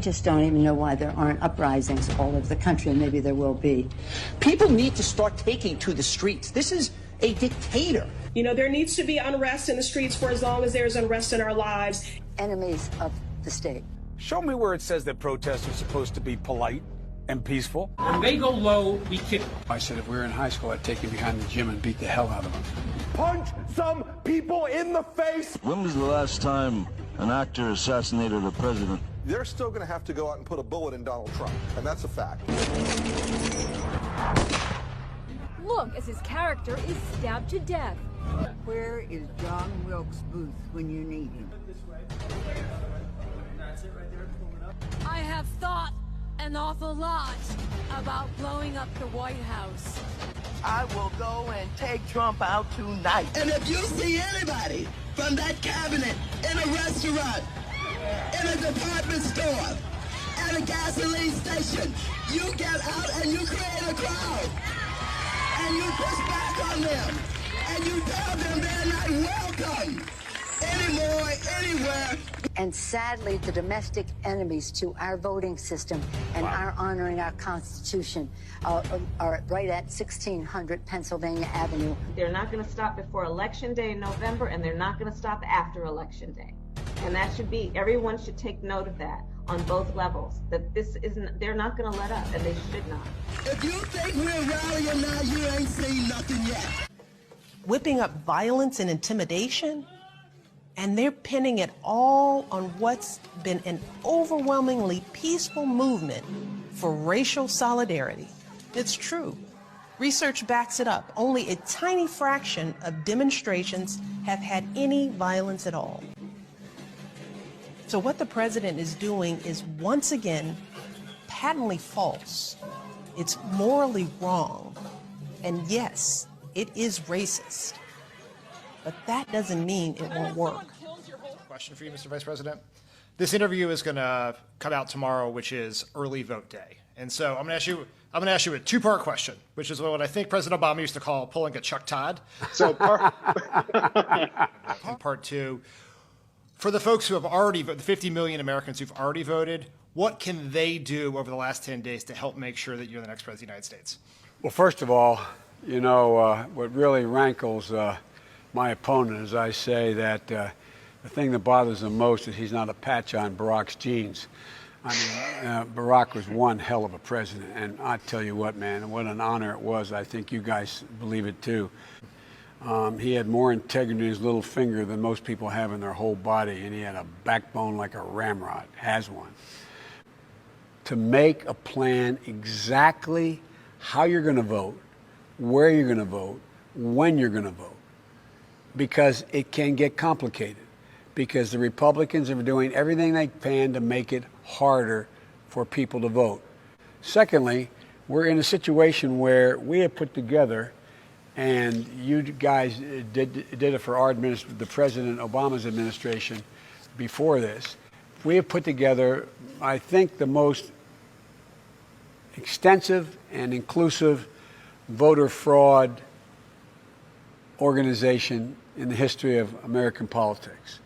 just don't even know why there aren't uprisings all over the country, and maybe there will be. People need to start taking to the streets. This is a dictator. You know, there needs to be unrest in the streets for as long as there's unrest in our lives. Enemies of the state. Show me where it says that protests are supposed to be polite and peaceful. When they go low, we kick. I said if we were in high school, I'd take him behind the gym and beat the hell out of him. Punch some people in the face! When was the last time an actor assassinated a president? They're still going to have to go out and put a bullet in Donald Trump, and that's a fact. Look as his character is stabbed to death. Where is John Wilkes Booth when you need him? I have thought an awful lot about blowing up the White House. I will go and take Trump out tonight. And if you see anybody from that cabinet in a restaurant, in a department store, at a gasoline station, you get out and you create a crowd. And you push back on them. And you tell them they're not welcome anymore, anywhere. And sadly, the domestic enemies to our voting system and our honoring our Constitution are right at 1600 Pennsylvania Avenue. They're not going to stop before Election Day in November, and they're not going to stop after Election Day. And that should be, everyone should take note of that on both levels, that this isn't, they're not going to let up, and they should not. If you think we're rallying now, you ain't seen nothing yet. Whipping up violence and intimidation, and they're pinning it all on what's been an overwhelmingly peaceful movement for racial solidarity. It's true. Research backs it up. Only a tiny fraction of demonstrations have had any violence at all. So what the president is doing is once again patently false. It's morally wrong. And yes, it is racist. But that doesn't mean it won't work. Question for you, Mr. Vice President. This interview is going to come out tomorrow, which is early vote day. And so I'm going to ask you a two-part question, which is what I think President Obama used to call pulling a Chuck Todd. So part two, for the folks who have already voted, the 50 million Americans who've already voted, what can they do over the last 10 days to help make sure that you're the next president of the United States? Well, first of all, you know, what really rankles my opponent is I say that the thing that bothers him most is he's not a patch on Barack's jeans. I mean, Barack was one hell of a president, and I tell you what, man, what an honor it was. I think you guys believe it too. He had more integrity in his little finger than most people have in their whole body, and he had a backbone like a ramrod, has one. To make a plan exactly how you're going to vote, where you're going to vote, when you're going to vote, because it can get complicated, because the Republicans are doing everything they can to make it harder for people to vote. Secondly, we're in a situation where we have put together, and you guys did it for our administration, the President Obama's administration before this. We have put together, I think, the most extensive and inclusive voter fraud organization in the history of American politics.